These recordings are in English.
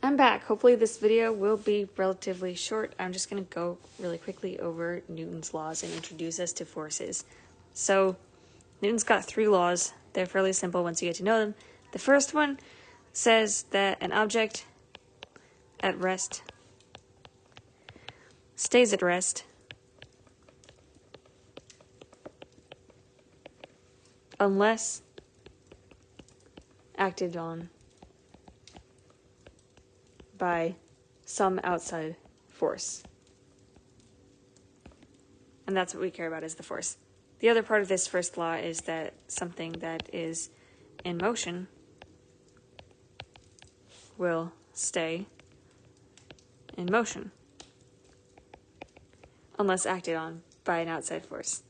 I'm back. Hopefully this video will be relatively short. I'm just going to go really quickly over Newton's laws and introduce us to forces. So Newton's got 3 laws. They're fairly simple once you get to know them. The first one says that an object at rest stays at rest unless acted on by some outside force. And that's what we care about, is the force. The other part of this first law is that something that is in motion will stay in motion unless acted on by an outside force.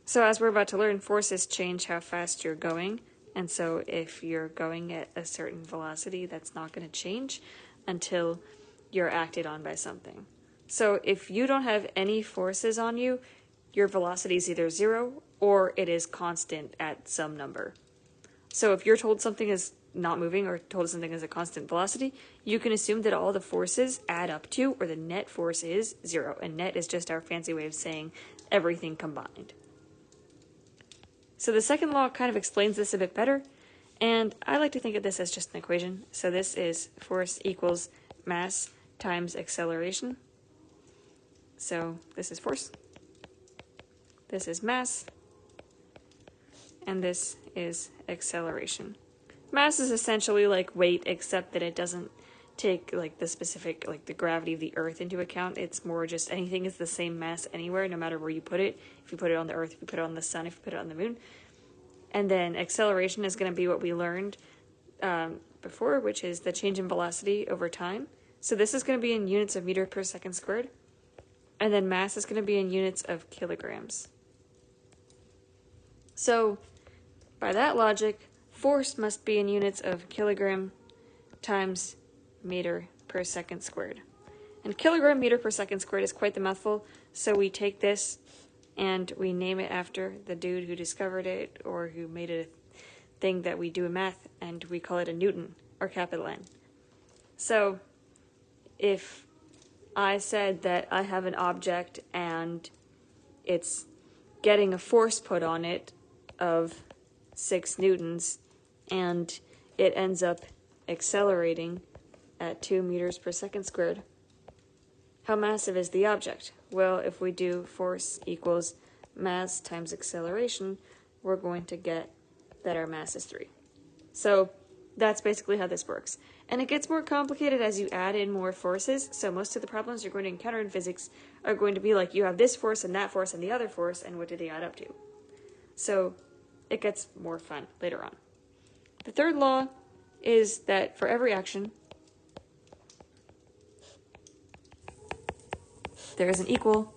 So as we're about to learn, forces change how fast you're going, and so if you're going at a certain velocity, that's not going to change until you're acted on by something. So if you don't have any forces on you, your velocity is either 0 or it is constant at some number. So if you're told something is not moving or told something is a constant velocity, you can assume that all the forces add up to, or the net force is 0. And net is just our fancy way of saying everything combined. So the second law kind of explains this a bit better, and I like to think of this as just an equation. So this is force equals mass times acceleration. So this is force, this is mass, and this is acceleration. Mass is essentially like weight, except that it doesn't take like the specific, like the gravity of the Earth into account. It's more just anything is the same mass anywhere, no matter where you put it. If you put it on the Earth, if you put it on the sun, if you put it on the moon. And then acceleration is going to be what we learned before, which is the change in velocity over time. So this is going to be in units of meter per second squared. And then mass is going to be in units of kilograms. So by that logic, force must be in units of kilogram times meter per second squared. And kilogram meter per second squared is quite the mouthful, so we take this and we name it after the dude who discovered it or who made it a thing that we do in math, and we call it a Newton, or capital N. So if I said that I have an object and it's getting a force put on it of 6 newtons, and it ends up accelerating at 2 meters per second squared, how massive is the object? Well, if we do force equals mass times acceleration, we're going to get that our mass is 3. So that's basically how this works. And it gets more complicated as you add in more forces. So most of the problems you're going to encounter in physics are going to be like, you have this force and that force and the other force, and what do they add up to? So it gets more fun later on. The third law is that for every action, there is an equal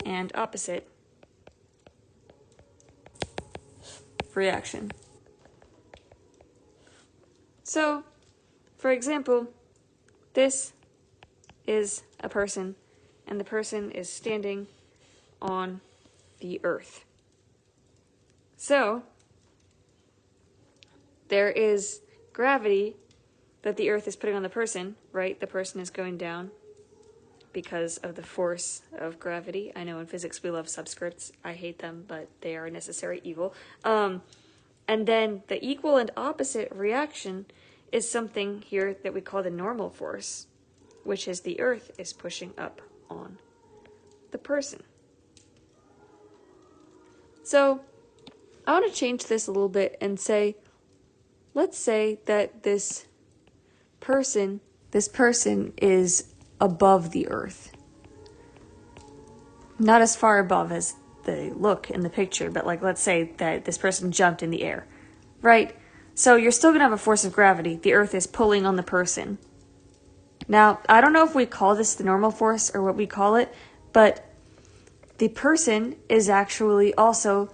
and opposite reaction. So, for example, this is a person, and the person is standing on the earth. So, there is gravity that the earth is putting on the person, right? The person is going down because of the force of gravity. I know in physics we love subscripts. I hate them, but they are a necessary evil. And then the equal and opposite reaction is something here that we call the normal force, which is the earth is pushing up on the person. So I want to change this a little bit and say, let's say that this person is above the earth. Not as far above as they look in the picture, but like, let's say that this person jumped in the air, right? So you're still going to have a force of gravity. The earth is pulling on the person. Now, I don't know if we call this the normal force or what we call it, but the person is actually also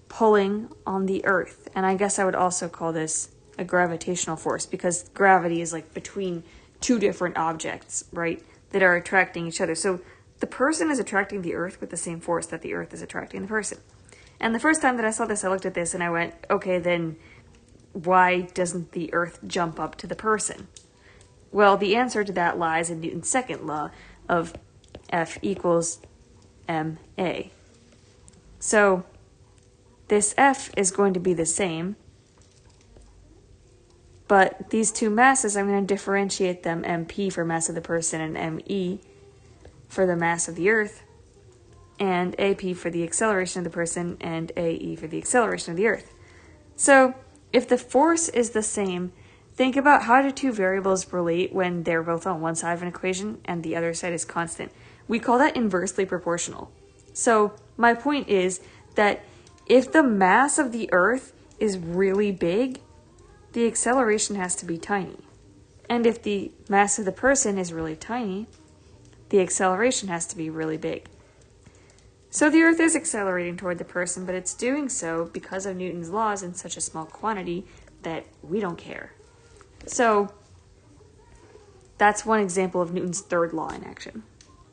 pulling on the earth. And I guess I would also call this a gravitational force, because gravity is like between 2 different objects, right, that are attracting each other. So the person is attracting the earth with the same force that the earth is attracting the person. And the first time that I saw this, I looked at this and I went, okay, then why doesn't the earth jump up to the person? Well, the answer to that lies in Newton's second law of F equals ma. So this F is going to be the same, but these two masses, I'm going to differentiate them, mp for mass of the person and me for the mass of the earth, and ap for the acceleration of the person and ae for the acceleration of the earth. So if the force is the same, think about how do two variables relate when they're both on one side of an equation and the other side is constant. We call that inversely proportional. So my point is that if the mass of the earth is really big, the acceleration has to be tiny. And if the mass of the person is really tiny, the acceleration has to be really big. So the earth is accelerating toward the person, but it's doing so because of Newton's laws in such a small quantity that we don't care. So that's one example of Newton's third law in action.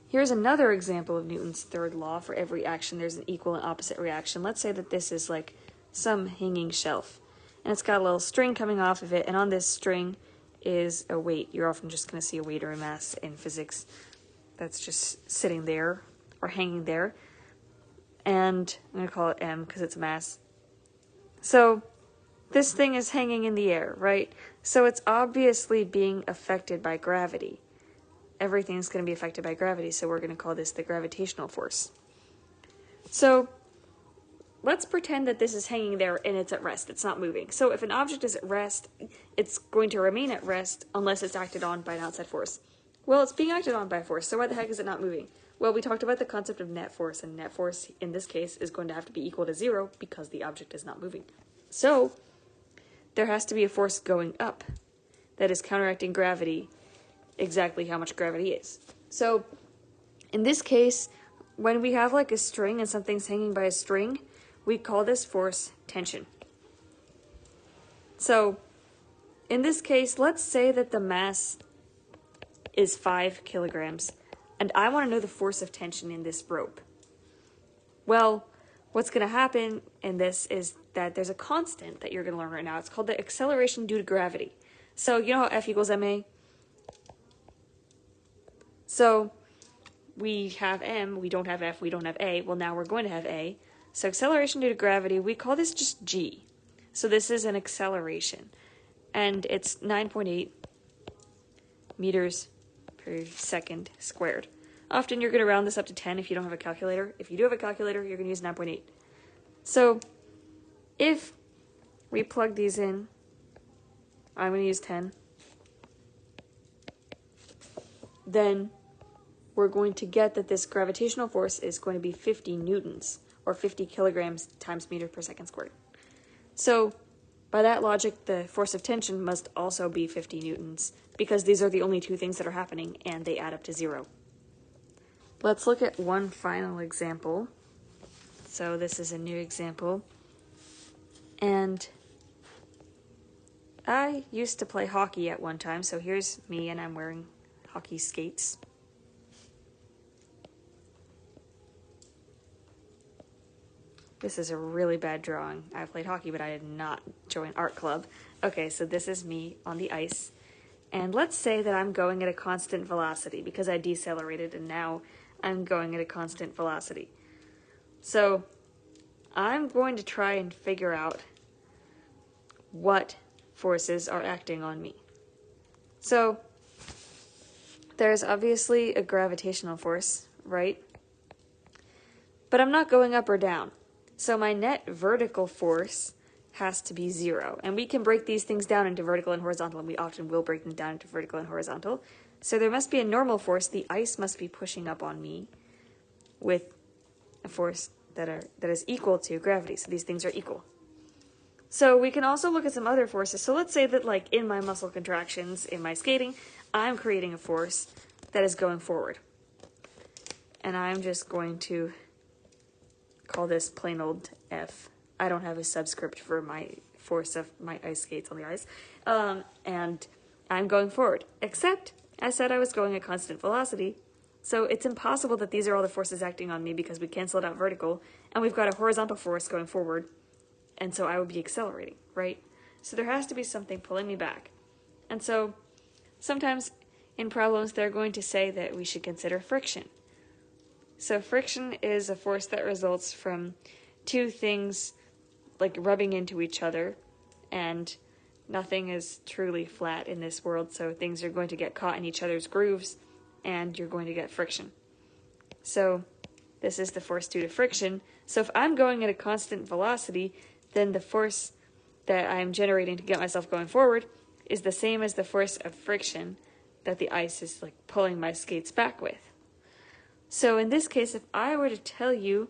Here's another example of Newton's third law. For every action, there's an equal and opposite reaction. Let's say that this is like some hanging shelf, and it's got a little string coming off of it, and on this string is a weight. You're often just going to see a weight or a mass in physics that's just sitting there or hanging there. And I'm going to call it m because it's a mass. So this thing is hanging in the air, right? So it's obviously being affected by gravity. Everything's going to be affected by gravity, so we're going to call this the gravitational force. So let's pretend that this is hanging there and it's at rest. It's not moving. So if an object is at rest, it's going to remain at rest unless it's acted on by an outside force. Well, it's being acted on by a force, so why the heck is it not moving? Well, we talked about the concept of net force, and net force in this case is going to have to be equal to 0 because the object is not moving. So there has to be a force going up that is counteracting gravity exactly how much gravity is. So in this case, when we have like a string and something's hanging by a string, we call this force tension. So in this case, let's say that the mass is 5 kilograms, and I want to know the force of tension in this rope. Well, what's going to happen in this is that there's a constant that you're going to learn right now. It's called the acceleration due to gravity. So you know how F equals ma? So we have m, we don't have F, we don't have a. Well, now we're going to have a. So acceleration due to gravity, we call this just g. So this is an acceleration. And it's 9.8 meters per second squared. Often you're going to round this up to 10 if you don't have a calculator. If you do have a calculator, you're going to use 9.8. So if we plug these in, I'm going to use 10, then we're going to get that this gravitational force is going to be 50 newtons, or 50 kilograms times meter per second squared. So by that logic, the force of tension must also be 50 newtons, because these are the only two things that are happening, and they add up to 0. Let's look at one final example. So this is a new example. And I used to play hockey at one time, so here's me, and I'm wearing hockey skates. This is a really bad drawing. I played hockey, but I did not join art club. Okay, so this is me on the ice. And let's say that I'm going at a constant velocity because I decelerated and now I'm going at a constant velocity. So I'm going to try and figure out what forces are acting on me. So there's obviously a gravitational force, right? But I'm not going up or down. So my net vertical force has to be 0. And we can break these things down into vertical and horizontal, and we often will break them down into vertical and horizontal. So there must be a normal force. The ice must be pushing up on me with a force that is equal to gravity. So these things are equal. So we can also look at some other forces. So let's say that like in my muscle contractions, in my skating, I'm creating a force that is going forward. And I'm just going to call this plain old F. I don't have a subscript for my force of my ice skates on the ice. And I'm going forward. Except, I said I was going at constant velocity. So it's impossible that these are all the forces acting on me because we canceled out vertical. And we've got a horizontal force going forward. And so I would be accelerating, right? So there has to be something pulling me back. And so sometimes in problems, they're going to say that we should consider friction. So friction is a force that results from two things like rubbing into each other, and nothing is truly flat in this world, so things are going to get caught in each other's grooves, and you're going to get friction. So this is the force due to friction. So if I'm going at a constant velocity, then the force that I'm generating to get myself going forward is the same as the force of friction that the ice is like pulling my skates back with. So in this case, if I were to tell you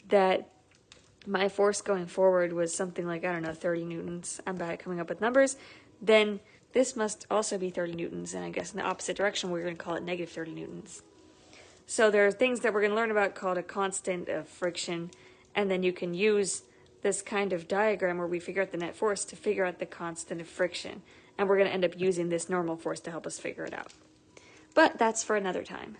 that my force going forward was something like, 30 newtons, I'm bad at coming up with numbers, then this must also be 30 newtons, and I guess in the opposite direction we're going to call it negative 30 newtons. So there are things that we're going to learn about called a constant of friction, and then you can use this kind of diagram where we figure out the net force to figure out the constant of friction, and we're going to end up using this normal force to help us figure it out. But that's for another time.